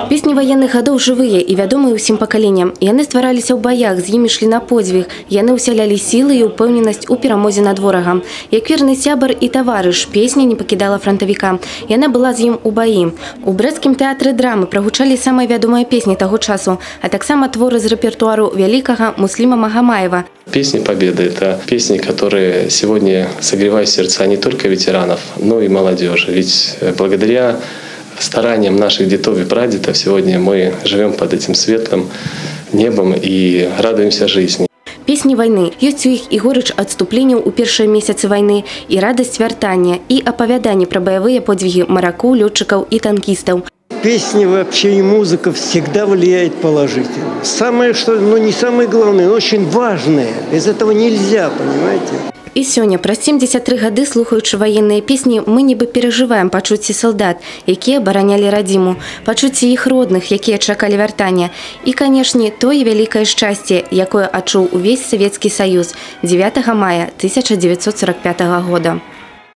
Песні военных годов живые и вядомыя ўсім пакаленням. Яны ствараліся ў баях, з імі шлі на подзвіг. Яны ўсялялі сілы і ўпэўненасць у перамозе над ворагам. Як верны сябар і таварыш, песня не пакідала франтавіка. Яна была з ім у баі. У брэсцкім тэатры драмы прагучалі самыя вядомыя песні таго часу, а таксама творы з рэпертуару вялікага Муслима Магомаева. Песни Победы – это песни, которые сегодня согревают сердца не только ветеранов, но и молодежи. Ведь благодаря стараниям наших дедов и прадедов сегодня мы живем под этим светлым небом и радуемся жизни. Песні вайны. Ёсць у іх і горыч адступленняў у першыя месяцы вайны, і радасць вяртання, і апавяданні пра баявыя подвиги морякоў, лётчыкаў і танкістаў. Песни вообще и музыка всегда влияет положительно. Самое, что, не самое главное, но очень важное. Без этого нельзя, понимаете? І сёння, праз 73 гады, слухаючы ваенныя песні, мы нібы перажываем пачуцці салдат, якія абаранялі радзіму, пачуцці іх родных, якія чакалі вяртання. І, канешне, тое вялікае шчасце, якое адчуў увесь Савецкі Саюз 9 мая 1945 года.